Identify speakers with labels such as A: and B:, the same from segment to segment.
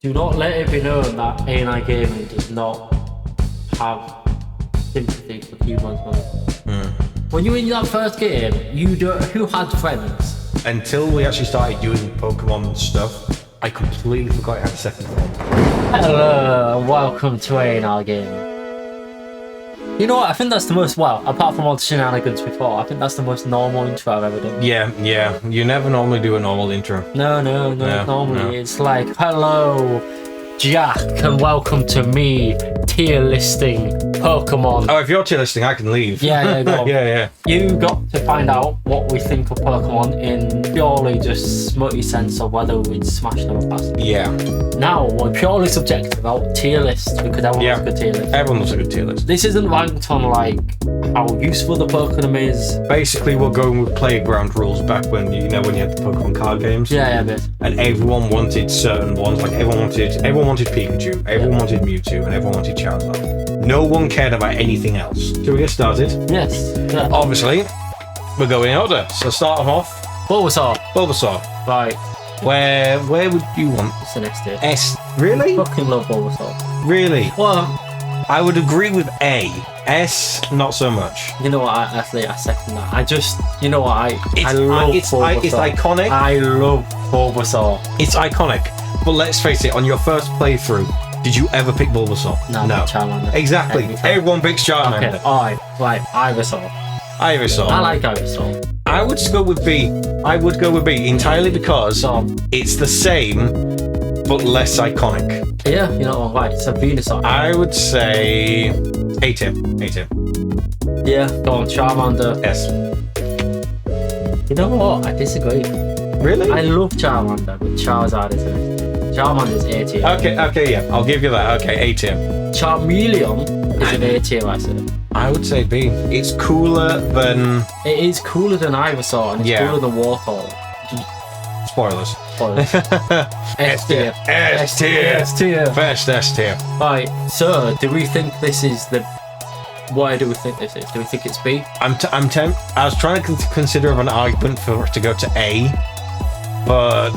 A: Do not let it be known that A&I Gaming does not have sympathy for humans. When you were in that first game, who had friends?
B: Until we actually started doing Pokemon stuff, I completely forgot I had a second phone.
A: Hello, and welcome to A&I Gaming. You know what, I think that's the most, well, apart from all the shenanigans before, I think that's the most normal intro I've ever done.
B: Yeah, you never normally do a normal intro.
A: No, normally it's like, hello, Jack, and welcome to me, tier listing Pokemon.
B: Oh, if you're tier listing, I can leave.
A: Yeah, go on.
B: Yeah.
A: You got to find out what we think of Pokemon in purely just smutty sense of whether we'd smash them or pass them.
B: Yeah.
A: Now, we're purely subjective about tier lists because everyone loves a good tier list.
B: Everyone loves a good tier list.
A: This isn't ranked on like how useful the Pokemon is.
B: Basically, we're going with playground rules back when you had the Pokemon card games.
A: Yeah, a bit.
B: And everyone wanted certain ones. Like everyone wanted Pikachu, everyone wanted Mewtwo, and everyone wanted Charizard. No one cared about anything else. Shall we get started?
A: Yes. Yeah.
B: Obviously, we're going in order. So start off. Bulbasaur.
A: Right.
B: Where would you want?
A: It's an S tier.
B: S. Really?
A: Fucking love Bulbasaur.
B: Really?
A: Well,
B: I would agree with A. S, not so much.
A: you know what? I second that. I just, you know what? I love Bulbasaur.
B: It's iconic.
A: I love Bulbasaur.
B: It's iconic. But let's face it, on your first playthrough, did you ever pick Bulbasaur?
A: No. Charmander.
B: Exactly. Everyone picks Charmander.
A: Okay, alright. Right, Ivysaur. I like Ivysaur.
B: I would go with B. Entirely because it's the same, but less iconic.
A: Yeah, you know what? Right, it's a Venusaur.
B: I would say A tier.
A: Yeah, go on, Charmander.
B: S.
A: You know what? I disagree.
B: Really?
A: I love Charmander, but Charizard isn't it? Charmander's A tier.
B: Okay, yeah, I'll give you that. Okay, A tier.
A: Charmeleon is an A tier, I say.
B: I would say B. It's cooler than...
A: It is cooler than Ivysaur, and it's cooler than Warthog.
B: Spoilers.
A: S tier.
B: S tier. First S tier.
A: Right, so do we think this is the... Why do we think this is? Do we think it's B?
B: I was trying to consider of an argument for it to go to A, but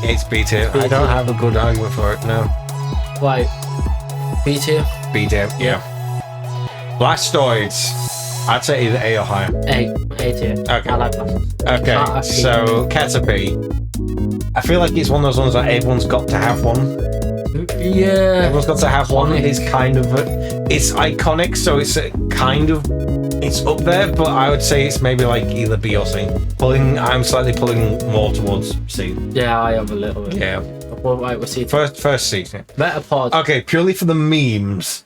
B: it's B tier. I don't have a good argument for it, no.
A: Right. B tier?
B: B tier, yeah. Blastoids. I'd say either A or higher.
A: A tier.
B: Okay.
A: I like Blastoise.
B: Okay, so Caterpie. I feel like it's one of those ones that everyone's got to have one.
A: Yeah.
B: Everyone's got to have one. It's kind of... It's iconic, so it's it's up there, but I would say it's maybe like either B or C. I'm slightly pulling more towards C.
A: Yeah, I am a little bit.
B: Yeah.
A: Well, right, we'll see.
B: First C. Yeah.
A: Metapod.
B: Okay, purely for the memes,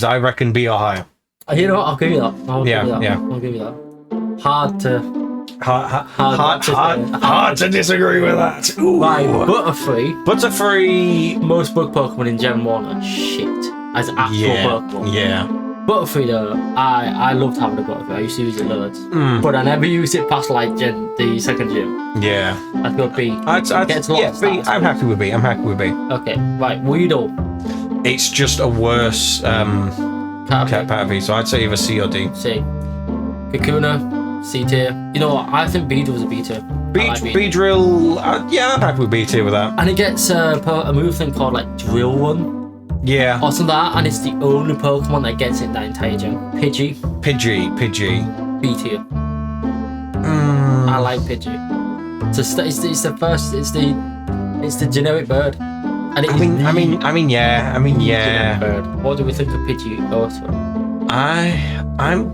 B: I reckon B or higher.
A: You know what? I'll give you that. I'll give you that. Hard
B: to disagree with that. Ooh.
A: Right, Butterfree. Most bug Pokemon in Gen 1 are shit. As actual Pokemon.
B: Yeah.
A: Butterfree though, I loved having a Butterfree. I used to use it loads. But I never used it past like the second gym.
B: Yeah.
A: I'd go B.
B: B. I'm happy with B.
A: Okay, right, Weedle.
B: It's just a worse Caterpie, so I'd say either C or D.
A: C. Kakuna, C tier. You know what? I think Beedrill was a B tier.
B: Beedrill, I'm happy with B tier with that.
A: And it gets a move thing called like Drill One.
B: Yeah.
A: Or something like that, and it's the only Pokemon that gets it that entire gen. Pidgey. B tier. I like Pidgey. It's the generic bird. And it
B: yeah.
A: Bird. What do we think of Pidgey also?
B: I'm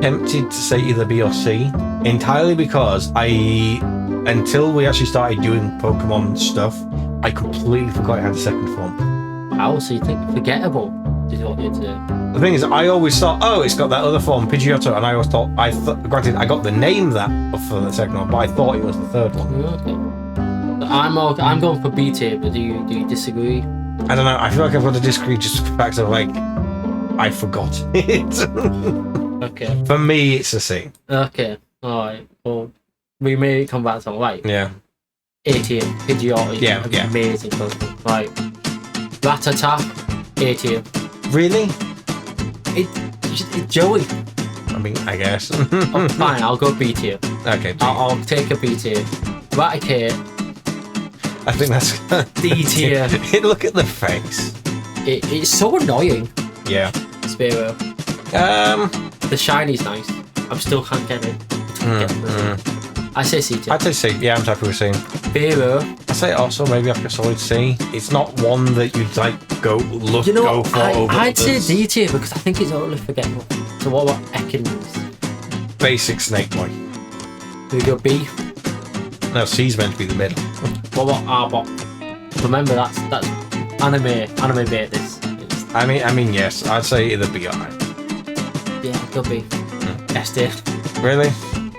B: tempted to say either B or C, entirely because until we actually started doing Pokemon stuff, I completely forgot I had a second form.
A: Wow, so you think forgettable is what you'd say?
B: The thing is, I always thought, it's got that other form, Pidgeotto, and I always thought, granted, I got the name that for the second one, but I thought it was the third one.
A: Okay. I'm going for B tier, but do you disagree?
B: I don't know. I feel like I've got to disagree just for the fact of like I forgot it.
A: Okay.
B: For me, it's a C.
A: Okay. All right. Well, we may come back to that. Right.
B: Yeah.
A: A tier. Pidgeotto is amazing Pokemon. Right. Rattata. A tier.
B: Really?
A: It's Joey.
B: I mean, I guess.
A: Fine. I'll go B tier.
B: Okay.
A: I'll take a B tier. Raticate.
B: I think that's
A: D tier.
B: Look at the face.
A: It's so annoying.
B: Yeah.
A: Spearow. The shiny's nice. I still can't get it. I say C tier.
B: I'd say C. Yeah, I'm happy with C.
A: Spearow.
B: I'd say also maybe like a solid C. It's not one that you'd like go for over
A: I'd say
B: others.
A: D tier because I think it's totally forgettable. So what about Ekans?
B: Basic Snake Boy.
A: We go B.
B: No, C's meant to be the middle.
A: What about Arbok? Remember that's anime bait this.
B: I mean, yes. I'd say either B or I.
A: Yeah, go B. S tier.
B: Really?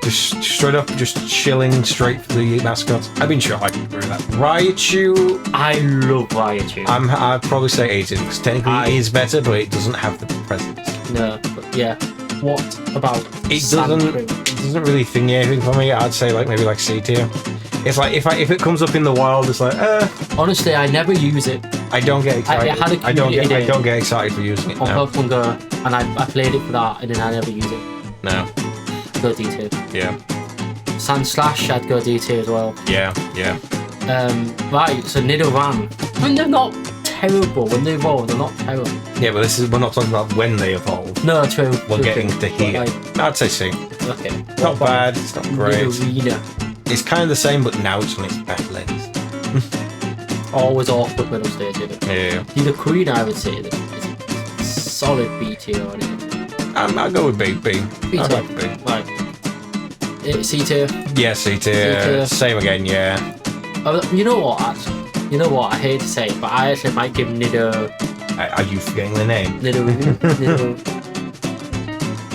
B: Just straight up, just chilling straight for the mascot. I mean, sure, I can agree with that. Raichu.
A: I love Raichu.
B: I'd probably say 18 because technically it is better, but it doesn't have the presence.
A: No, but yeah. What about
B: It doesn't really thingy anything for me. I'd say maybe like C tier. It's like if it comes up in the wild, it's like
A: honestly, I never use it
B: I don't get excited. I don't get excited for using it
A: on
B: now.
A: Pokemon Go, and I played it for that, and then I never use it.
B: No.
A: I'd go D tier.
B: Yeah.
A: Sandslash, I'd go D tier as well.
B: Yeah.
A: Right, so Nidoran. I mean, they're not terrible when they evolve. They're not terrible.
B: Yeah, but we're not talking about when they evolve.
A: No, true.
B: We're getting to here. I'd say C.
A: Okay.
B: Not bad. It's not great.
A: Nidorina.
B: It's kind of the same, but now it's on its back legs.
A: Always awkward middle stage, isn't it?
B: Yeah.
A: Nidoqueen, I would say that it's solid B tier on it.
B: I'll go with B.
A: B
B: I'll
A: tier.
B: go with B.
A: Right. C tier.
B: Yeah, C tier. Same again, yeah.
A: You know what, actually? You know what? I hate to say it, but I actually might give Nido.
B: Are you forgetting the name?
A: Nido.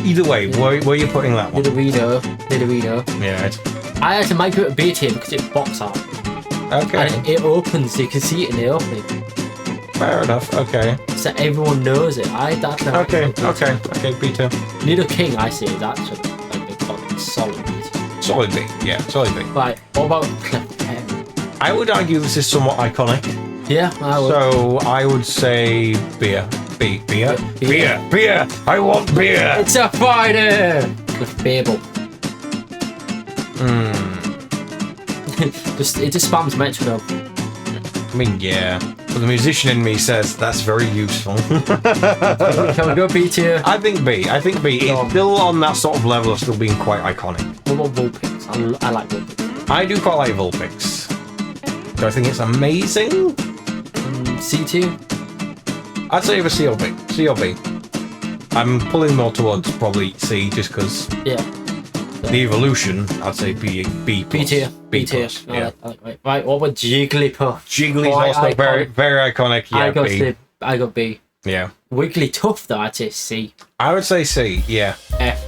B: Either way, where are you putting that one?
A: Nidorino.
B: Yeah, right.
A: I actually might give it a B tier because it's box art.
B: Okay.
A: And it opens, so you can see it in the opening.
B: Fair enough. Okay.
A: So everyone knows it.
B: Okay, B tier.
A: Nidoking, I say, is actually a big fucking solid B tier.
B: Solid B. Yeah, solid B.
A: Right, what about Clefairy?
B: I would argue this is somewhat iconic.
A: Yeah, I would.
B: So I would say beer. Beer. I want beer.
A: It's a Friday! Clefable. It just spams metronome.
B: I mean, yeah. But the musician in me says that's very useful.
A: Can we go B tier?
B: I think B. It's still on that sort of level of still being quite iconic.
A: What about Vulpix? I like Vulpix.
B: I do quite like Vulpix. Do I think it's amazing?
A: C tier?
B: I'd say either C or B. C or B. I'm pulling more towards probably C just because
A: Yeah.
B: the evolution, I'd say B
A: tier.
B: B
A: tier.
B: plus. Yeah.
A: Right, what about Jigglypuff?
B: Jiggly's
A: Quite
B: also
A: iconic.
B: very, very iconic. Yeah,
A: I got B.
B: Yeah.
A: Wigglytuff though, I'd say C.
B: I would say C. Yeah.
A: F.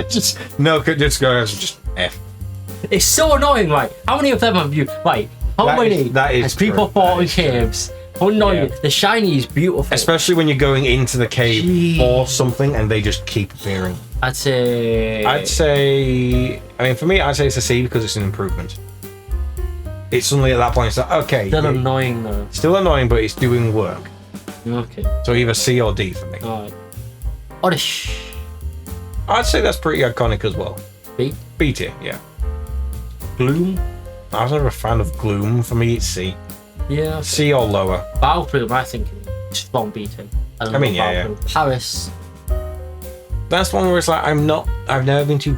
B: Just F.
A: It's so annoying, right? How many of them have you? Right, how many
B: that is
A: has people
B: true.
A: fought
B: That
A: in
B: is true.
A: caves? How annoying!
B: Yeah.
A: The shiny is beautiful.
B: Especially when you're going into the cave
A: Jeez.
B: or something and they just keep appearing.
A: I'd say.
B: I mean, for me, I'd say it's a C because it's an improvement. It's suddenly at that point, it's like, okay.
A: Still annoying though.
B: Still annoying, but it's doing work.
A: Okay.
B: So either C or D for me.
A: Alright. Oddish.
B: I'd say that's pretty iconic as well.
A: B.
B: B tier, yeah.
A: Gloom.
B: I was never a fan of Gloom. For me, it's C.
A: Yeah. Okay.
B: C or lower.
A: Vileplume, I think, is from B tier.
B: I mean, yeah.
A: Paris.
B: That's one where it's like, I've never been too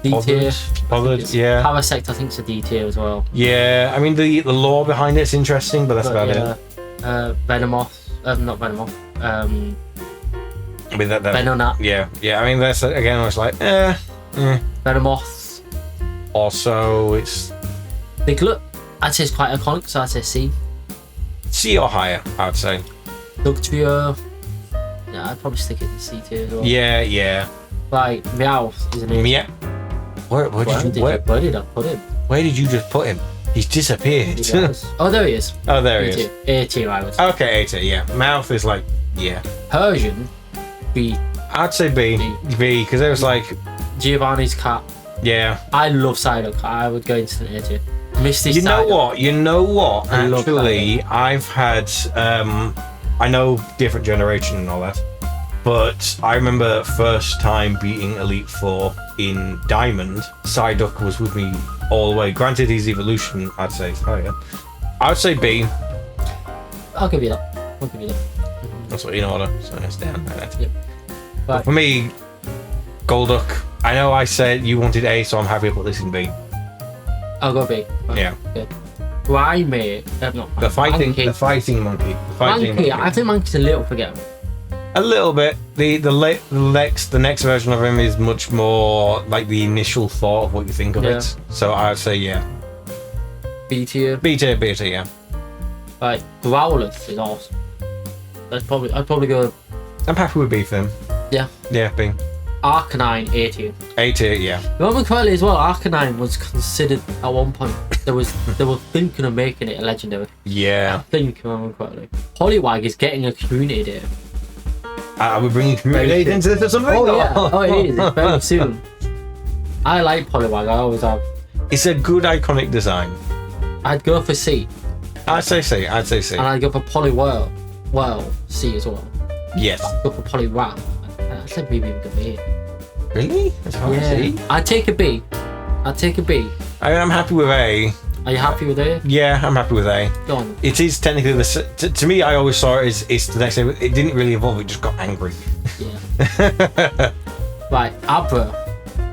A: D tier.
B: bothered, yeah.
A: Parasect, I think, is a D tier as well.
B: Yeah, I mean, the lore behind it's interesting, but that's about it.
A: Venomoth. Not Venomoth.
B: I mean, that
A: Venonat.
B: yeah. I mean, that's again, it's like,
A: Venomoth.
B: Also, it's
A: Diglett, I'd say it's quite iconic, so I'd say C.
B: C or higher, I'd say.
A: Dugtrio. Yeah, I'd probably stick it in C tier as well.
B: Yeah.
A: Right, Meowth is an A.
B: Yeah. Where
A: did I put him?
B: Where did you just put him? He's disappeared.
A: Oh, there he is.
B: Oh, there he
A: is. A tier, I would say.
B: Okay, A tier, yeah. Mouth is like, yeah.
A: Persian, B.
B: I'd say B, because it was like,
A: Giovanni's cat.
B: yeah.
A: I love Psyduck. I would go into an A tier. Misty
B: You know
A: Psyduck.
B: what?
A: I love
B: Actually, I've had, I know different generation and all that, but I remember first time beating Elite Four in Diamond. Psyduck was with me all the way. Granted, his evolution, I'd say, is higher, I would say B.
A: I'll give you that.
B: That's what in order. So it's down.
A: Yep.
B: But for me, Golduck. I know I said you wanted A, so I'm happy to put this in B.
A: I'll go B. Right.
B: Yeah.
A: Good. Primate.
B: The fighting monkey.
A: Mankey. I think Mankey's a little forgettable.
B: A little bit. The next version of him is much more like the initial thought of what you think of it. So I'd say yeah.
A: B tier.
B: B tier, yeah.
A: Right, Growlithe is awesome. I'd probably go.
B: I'm happy with B for him.
A: Yeah.
B: Yeah, B.
A: Arcanine, A tier.
B: A tier, yeah.
A: Remember correctly as well, Arcanine was considered at one point. They were thinking of making it a legendary.
B: Yeah.
A: I think, remember correctly. Poliwag is getting a community day.
B: Are we bringing community day into this or something?
A: Oh yeah, oh it is. It's very soon. I like Poliwag. I always have.
B: It's a good iconic design.
A: I'd go for C.
B: I'd say C.
A: And I'd go for Poliwhirl. Well, C as well.
B: Yes.
A: I'd go for Poliwrath. I said maybe even go B.
B: Really? That's hard to see.
A: I'd take a B.
B: I'm happy with A.
A: Are you happy with A?
B: Yeah, I'm happy with A.
A: Go on.
B: It is technically to me. I always saw it as it's the next thing. It didn't really evolve. It just got angry.
A: Yeah. Right, Abra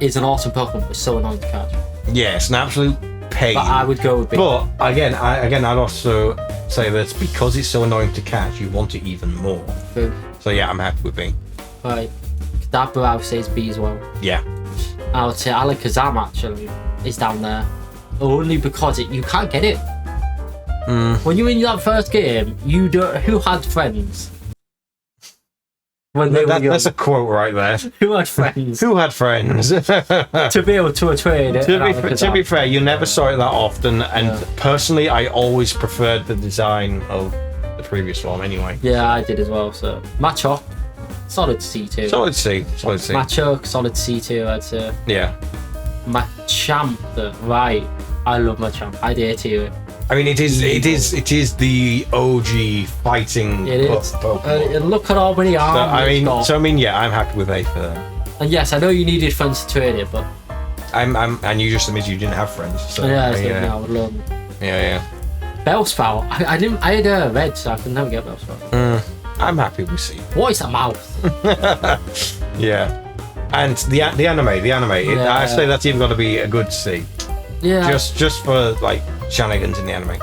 A: is an awesome Pokemon, but so annoying to catch.
B: Yeah, it's an absolute pain.
A: But I would go with B.
B: But again, I'd also say that because it's so annoying to catch, you want it even more.
A: True.
B: So yeah, I'm happy with B.
A: Right, Kadabra I would say is B as well.
B: Yeah.
A: I would say Alakazam actually is down there. Only because you can't get it. When you were in that first game, who had friends? When they were young?
B: That's a quote right there.
A: Who had friends?
B: Who had friends?
A: To be able to trade it.
B: To be fair, you never saw it that often, and personally, I always preferred the design of the previous one anyway.
A: Yeah, I did as well. So Machop, solid C2.
B: Solid C.
A: Machoke, solid C2, I'd say.
B: Yeah.
A: Machamp, right? I love Machamp. I'd A tier it.
B: I mean, it is the OG fighting Pokemon.
A: Look at how many arms.
B: Yeah, I'm happy with A for that.
A: And yes, I know you needed friends to trade it, but
B: and you just admitted you didn't have friends. So
A: I would love them.
B: Yeah.
A: Bellsprout. I had a red, so I could never get Bellsprout.
B: I'm happy with C.
A: What is that mouth?
B: Yeah. And the anime. I'd say that's even got to be a good C.
A: Yeah.
B: Just for like shenanigans in the anime.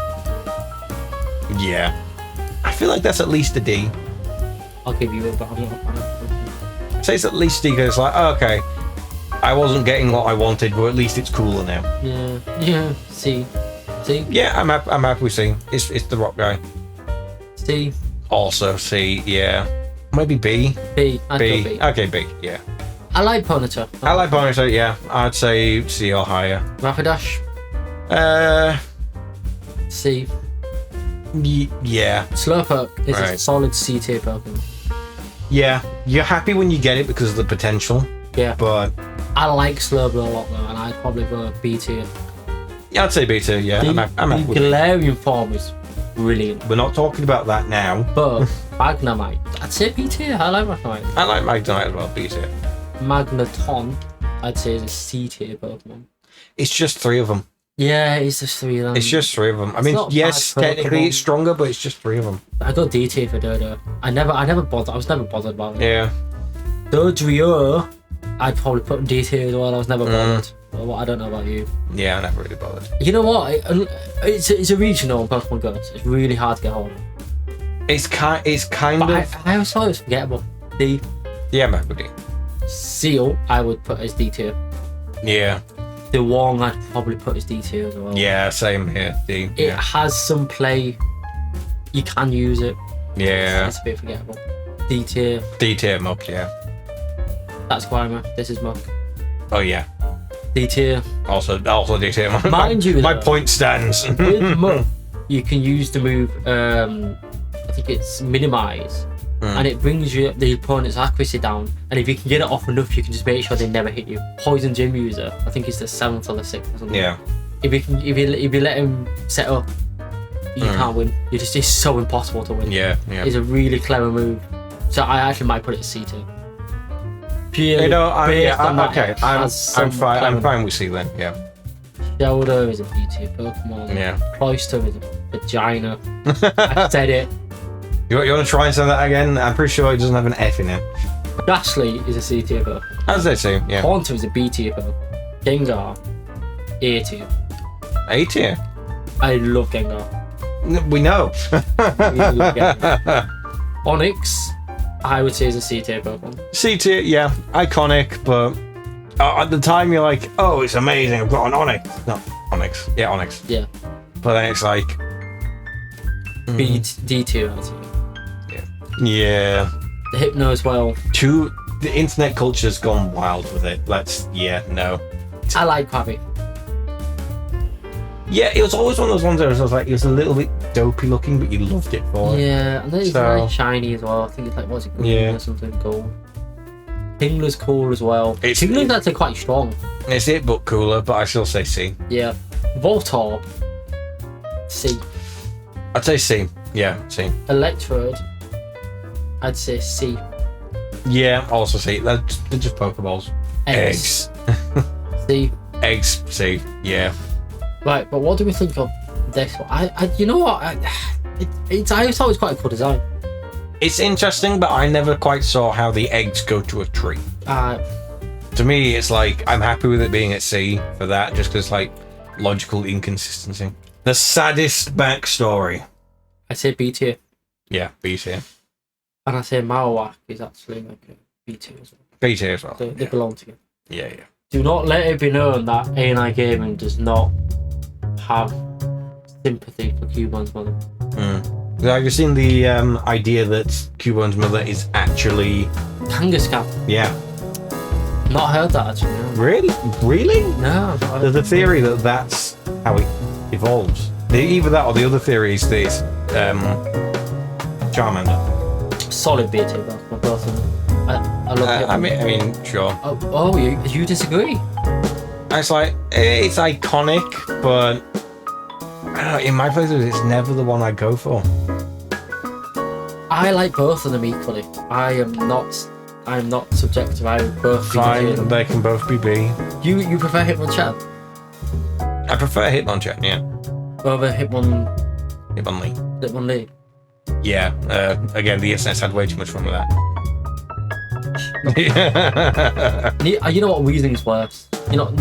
B: Yeah. I feel like that's at least a D.
A: I'll give you a, but I'm not a fan of it.
B: Say it's at least D because it's like, oh, okay, I wasn't getting what I wanted, but at least it's cooler now.
A: Yeah. C.
B: Yeah, I'm happy with C. It's the rock guy.
A: C.
B: Also C. Yeah. Maybe B.
A: B.
B: B. Okay, B. Yeah.
A: I like Ponyta.
B: Yeah. I'd say C or higher.
A: Rapidash. C.
B: Yeah.
A: Slowpoke is a solid C tier Pokemon.
B: Yeah. You're happy when you get it because of the potential.
A: Yeah.
B: But
A: I like Slowbro a lot though, and I'd probably go B tier.
B: Yeah, I'd say B tier. Yeah. I'm happy with
A: Galarian form is brilliant.
B: We're not talking about that now.
A: But Magnemite, I'd say B tier. I like Magnemite.
B: I like Magnemite as well. B tier.
A: Magneton, I'd say is a C tier Pokemon.
B: It's just 3 of them.
A: Yeah, it's just 3 of them.
B: It's just 3 of them. I mean, yes, technically it's stronger, but it's just 3 of them.
A: I got D tier for Dodo. I was never bothered about it.
B: Yeah.
A: Dodrio, I'd probably put in D tier as well. I was never bothered. Well, I don't know about you.
B: Yeah, I never really bothered.
A: You know what? It's a regional Pokemon Go. It's really hard to get hold of.
B: It's kind of.
A: I always thought it was forgettable. D.
B: Yeah, I'm happy with D.
A: Seal, I would put as D tier.
B: Yeah.
A: The Wong, I'd probably put as D tier as well.
B: Yeah, same here. D.
A: It has some play. You can use it.
B: Yeah.
A: It's a bit forgettable. D tier.
B: D tier Muck, yeah.
A: That's Grimer. This is Muck.
B: Oh yeah.
A: D tier.
B: Also D tier.
A: Mind you,
B: my point stands.
A: With Muck, you can use the move. I think it's Minimize. And it brings the opponent's accuracy down, and if you can get it off enough, you can just make sure they never hit you. Poison Gym User, I think it's the 7th or the 6th or something.
B: Yeah.
A: If you let him set up, you can't win. It's so impossible to win.
B: Yeah.
A: It's a really clever move. So I actually might put it as C2.
B: I'm fine with C then. Yeah.
A: Shelder is a B tier Pokemon.
B: Yeah.
A: Cloyster is a vagina. I said it.
B: You want to try and say that again? I'm pretty sure it doesn't have an F in it.
A: Gastly is a C tier Pokemon.
B: As they say, yeah.
A: Kanto is a B tier Pokemon. Gengar, A tier.
B: A tier.
A: I love Gengar.
B: We know.
A: Really love Gengar. Onyx, I would say is a C tier Pokemon.
B: C tier, yeah, iconic, but at the time you're like, oh, it's amazing, I've got an Onyx. No, Onyx. Yeah, Onyx.
A: Yeah.
B: But then it's like...
A: D tier, I'd say.
B: Yeah.
A: The Hypno as well.
B: The internet culture's gone wild with it. No.
A: I like Krabby.
B: Yeah, it was always one of those ones where I was like, it was a little bit dopey looking, but you loved it for it.
A: Yeah, and then it's very shiny as well. I think it's like, what's it, green or something, gold. Tingler's cool as well. Tingler's actually quite strong.
B: It's it, but cooler, but I still say C.
A: Yeah. Voltorb, C.
B: I'd say C. Yeah, C.
A: Electrode, I'd say C.
B: Yeah, also C. They're just Pokeballs. Eggs.
A: C.
B: Eggs, C. Yeah.
A: Right, but what do we think of this one? You know what? I thought it was quite a cool design.
B: It's interesting, but I never quite saw how the eggs go to a tree. To me, it's like, I'm happy with it being at C for that, just because, like, logical inconsistency. The saddest backstory.
A: I say B tier.
B: Yeah, B tier.
A: And I say Marowak is actually like a B tier as well.
B: B tier as well.
A: They belong together.
B: Yeah.
A: Do not let it be known that A&I Gaming does not have sympathy for Cubone's mother.
B: Have you seen the idea that Cubone's mother is actually...
A: Kangaskhan?
B: Yeah.
A: Not heard that actually. No.
B: Really?
A: No.
B: There's a theory that that's how it evolves. Either that or the other theory is this Charmander.
A: Solid B tier, both of them. I love it.
B: I mean, sure.
A: Oh, you disagree?
B: It's like, it's iconic, but I don't know, in my place, it's never the one I go for.
A: I like both of them equally. I'm not subjective. I would both
B: fine. They can both be B.
A: You prefer Hitmonchan?
B: I prefer Hitmonchan, yeah.
A: Over
B: Hitmonlee.
A: Hitmonlee.
B: Yeah. Again, the SNS had way too much fun with that.
A: You know what? Weezing's worse. You know,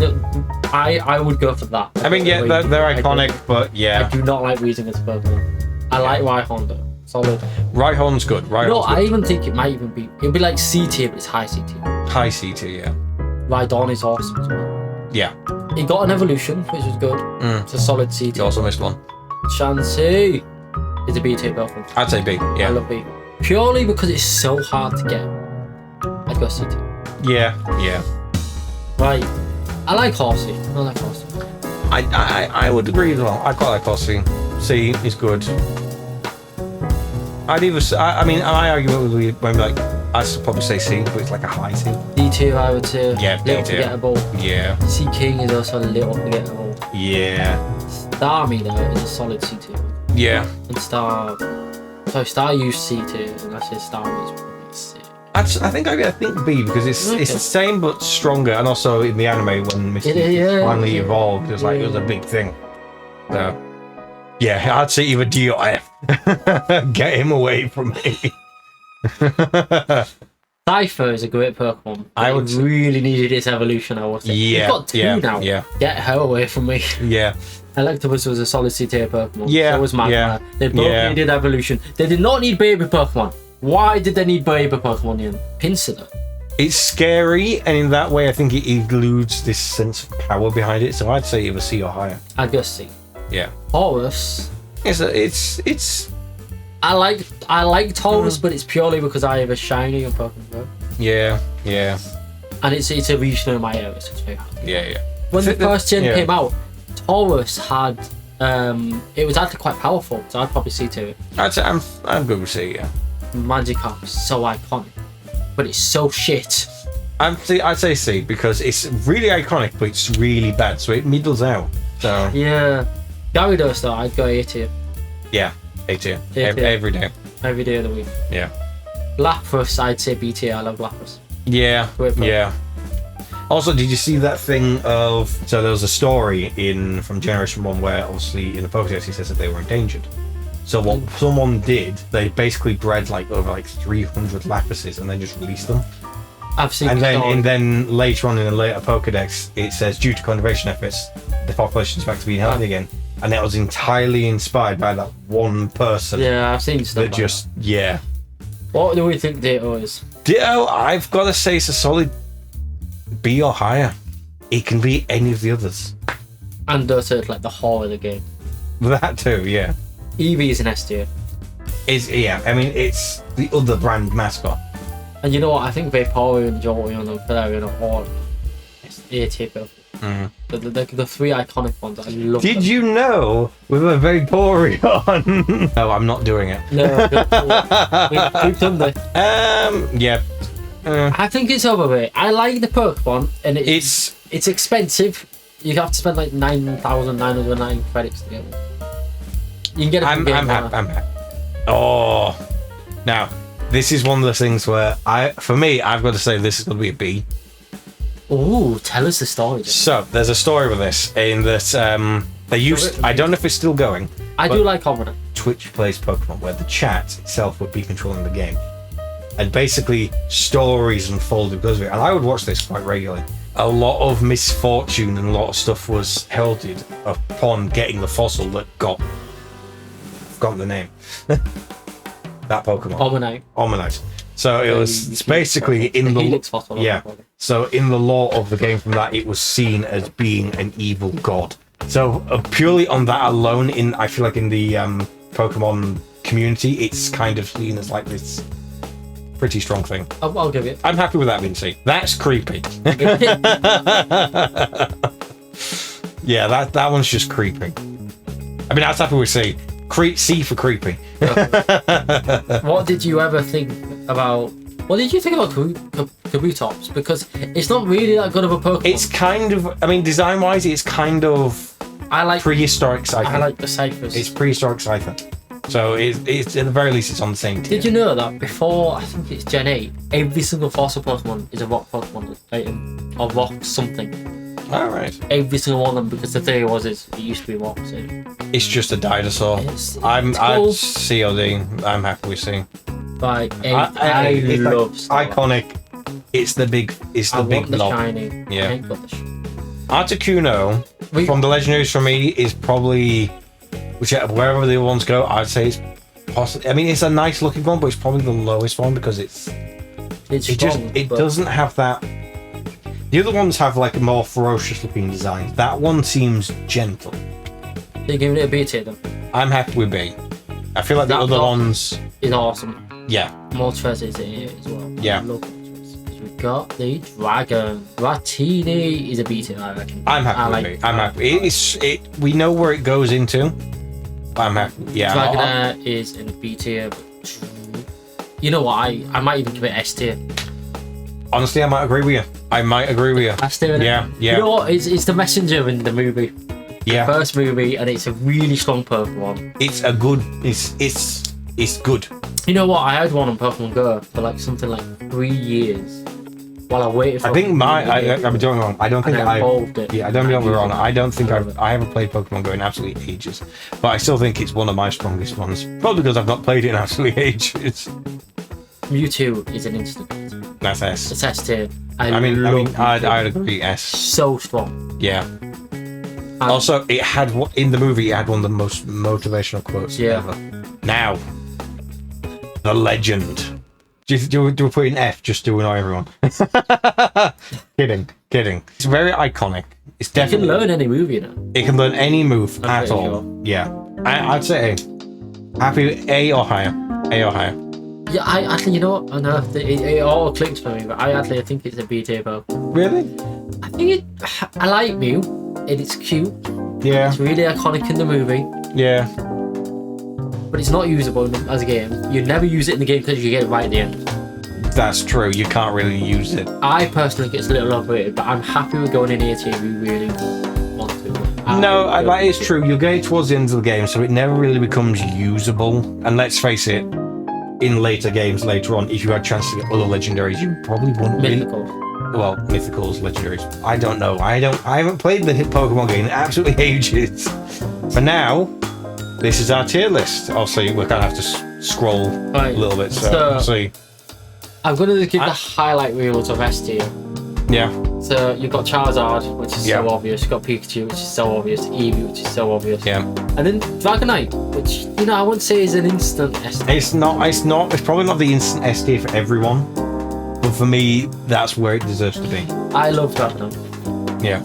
A: I would go for that.
B: I mean, yeah, they're iconic, but yeah.
A: I do not like Weezing as a Pokemon. I like Rhyhorn though. Solid.
B: Rhyhorn's good.
A: I even think it might even be. It'll be like C tier, but it's high C tier.
B: High C tier, yeah.
A: Rhydon is awesome as well.
B: Yeah.
A: It got an evolution, which was good. It's a solid C tier.
B: You also missed one.
A: Chansey is a B tier Pokemon.
B: I'd say B. Yeah.
A: I love B. Purely because it's so hard to get. I'd go C tier.
B: Yeah.
A: Right. I like Horsey.
B: I would agree as well. I quite like Horsey. C is good. I argue when we like, I'd probably say C, but it's like a high C.
A: D tier, I would say.
B: Yeah, D
A: little
B: tier.
A: Forgettable.
B: Yeah.
A: C King is also a little forgettable.
B: Yeah.
A: Starmie though is a solid C tier.
B: Yeah.
A: And Star used C tier, and I say Starmie is probably C.
B: I think B because it's the same but stronger, and also in the anime when Misty finally evolved, it was a big thing. So yeah, I'd say either D or F. Get him away from me.
A: Cypher is a great Pokemon. I would really needed its evolution. I would say.
B: Yeah,
A: you've got two now.
B: Yeah.
A: Get her away from me.
B: Yeah.
A: Electabuzz was a solid C tier Pokemon.
B: Yeah.
A: So was Magmar.
B: Yeah.
A: They both needed evolution. They did not need baby Pokemon. Why did they need baby Pokemon in Pinsir?
B: It's scary, and in that way, I think it eludes this sense of power behind it. So I'd say either C or higher.
A: I'd go C.
B: Yeah.
A: Taurus.
B: It's.
A: I like Taurus, but it's purely because I have a shiny in Pokemon.
B: Yeah.
A: And it's a regional in my area, so it's very hard.
B: Yeah.
A: When the first gen came out, Taurus had it was actually quite powerful, so I'd probably C to it.
B: I'd say I'm good with C. Yeah.
A: Magikarp is so iconic, but it's so shit.
B: I'd say C because it's really iconic, but it's really bad, so it middles out. So
A: yeah, Gyarados though, I'd go A tier.
B: Yeah, A tier. Every day.
A: Every day of the week.
B: Yeah.
A: Lapras, I'd say B tier. I love Lapras.
B: Yeah.
A: Yeah.
B: Also, did you see that thing of... So there was a story from Generation 1 where obviously in the Pokédex he says that they were endangered. So what someone did, they basically bred like over like 300 Lapises and then just released them.
A: I've seen.
B: And then later on in a later Pokédex, it says due to conservation efforts, the population's back to being healthy again. And that was entirely inspired by that one person.
A: Yeah, I've seen stuff.
B: That just, yeah.
A: What do we think Ditto is?
B: Ditto, I've got to say it's a solid B or higher. It can be any of the others.
A: And also like the whole of the game.
B: That too, yeah.
A: Eevee is an S tier.
B: Yeah, I mean, it's the other brand mascot.
A: And you know what? I think Vaporeon and Jolteon and Flareon are all A tier. The three iconic ones. I love them.
B: Did you know with a Vaporeon? No, I'm not doing it.
A: No, we've done this.
B: Yeah.
A: I think it's overrated. I like the Pokemon, and it's expensive. You have to spend like 9,909 credits to get it. You can get it. I'm happy. Oh, now this is one of the things where for me, I've got to say this is going to be a B. Oh, tell us the story.
B: So there's a story with this in that they used. I don't know if it's still going.
A: I do like Omni.
B: Twitch plays Pokemon, where the chat itself would be controlling the game, and basically stories unfolded because of it. And I would watch this quite regularly. A lot of misfortune and a lot of stuff was heralded upon getting the fossil that got. I've forgotten the name. That Pokemon. Omanyte. So it's basically in the
A: Helix fossil.
B: Yeah. So in the lore of the game from that, it was seen as being an evil god. So purely on that alone, I feel like in the Pokemon community, it's kind of seen as like this pretty strong thing.
A: I'll give it.
B: I'm happy with that, Vinci. That's creepy. Yeah, that one's just creepy. I mean, that's happy with C. C for creepy.
A: What did you ever think about? What did you think about Kabutops? Because it's not really that good of a Pokemon.
B: It's kind of, I mean, design-wise, it's kind of prehistoric Cypher.
A: I like the Cyphers.
B: It's prehistoric Cypher. So it's at the very least, it's on the same tier.
A: Did you know that before, I think it's Gen 8, every single fossil Pokemon is a rock Pokemon item, or rock something.
B: Alright.
A: Every single one of them, because the theory was it used to be rock. So.
B: It's just a dinosaur. I'm COD. I'm happy with C.
A: Like, I love Star
B: iconic. It's the big. It's the big blob.
A: Shiny.
B: Yeah. Articuno from the legendaries for me is probably wherever the other ones go. I'd say it's possibly. I mean, it's a nice looking one, but it's probably the lowest one because it doesn't have that. The other ones have like a more ferocious looking design. That one seems gentle.
A: You're giving it a B tier then?
B: I'm happy with B. I feel like the other ones
A: is awesome.
B: Yeah.
A: Moltres is in here as well.
B: Yeah.
A: I love Moltres. We've got the Dragon. Ratini is a B tier, I reckon.
B: I'm happy with B. I'm happy. We know where it goes into. I'm happy. Yeah.
A: Dragonair is in B tier. You know what? I might even give it S tier.
B: Honestly, I might agree with you.
A: S tier.
B: Yeah.
A: You know what? It's the messenger in the movie.
B: Yeah.
A: The first movie, and it's a really strong Pokemon.
B: It's a good. It's good.
A: You know what? I had one on Pokemon Go for like something like 3 years while I waited for.
B: I think I'm doing wrong. I don't think I
A: evolved it.
B: Yeah, I don't get me wrong. I don't think I haven't played Pokemon Go in absolutely ages, but I still think it's one of my strongest ones. Probably because I've not played it in absolutely ages.
A: Mewtwo is an instant.
B: That's S.
A: It's S tier.
B: I'd agree S.
A: So strong.
B: Yeah. Also, it had in the movie. It had one of the most motivational quotes ever. Now, the legend. Do we put in F just to annoy everyone? Kidding. It's very iconic. It's definitely.
A: It can learn any move, you know.
B: It can learn any move at all. Sure. Yeah. I'd say A. Happy A or higher.
A: Yeah, I actually, you know what? I know it all clicked for me, but I think it's a B tier Pokemon.
B: Really?
A: I think I like Mew, and it's cute.
B: Yeah.
A: It's really iconic in the movie.
B: Yeah.
A: But it's not usable as a game. You never use it in the game because you get it right at the end.
B: That's true. You can't really use it.
A: I personally think it's a little overrated, but I'm happy with going in here if we really want to.
B: That is true. You'll get it towards the end of the game, so it never really becomes usable. And let's face it, in later games later on, if you had a chance to get other legendaries, you probably wouldn't.
A: Mythical.
B: Well, mythicals, legendaries. I don't know. I haven't played the Pokemon game in absolutely ages. For now, this is our tier list. Obviously, we're gonna have to scroll a little bit. So see.
A: I'm gonna give the highlight reels of S tier.
B: Yeah.
A: So you've got Charizard, which is so obvious. You've got Pikachu, which is so obvious. Eevee, which is so obvious.
B: Yeah.
A: And then Dragonite, which I wouldn't say is an instant S tier.
B: It's not. It's probably not the instant S tier for everyone. But for me, that's where it deserves to be.
A: I love Dragonite.
B: Yeah.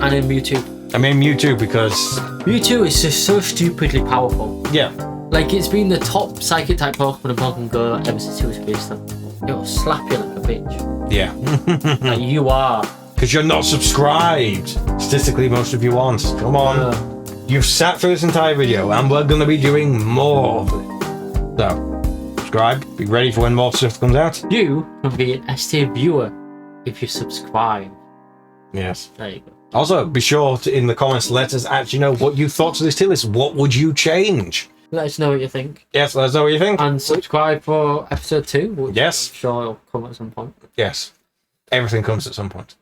A: And then Mewtwo.
B: I mean Mewtwo because
A: Mewtwo is just so stupidly powerful.
B: Yeah.
A: Like it's been the top psychic type Pokemon in Pokemon Go ever since it was released. It'll slap you like a bitch.
B: Yeah.
A: Like you are.
B: Because you're not subscribed. Statistically, most of you aren't. Come on. You've sat through this entire video, and we're going to be doing more of it. So, subscribe. Be ready for when more stuff comes out.
A: You can be an S tier viewer if you subscribe.
B: Yes.
A: There you go.
B: Also, be sure to, in the comments, let us actually know what you thought of this tier list. What would you change?
A: Let us know what you think.
B: Yes, let us know what you think.
A: And subscribe for episode 2, which
B: yes.
A: I'm sure it'll come at some point.
B: Yes. Everything comes at some point.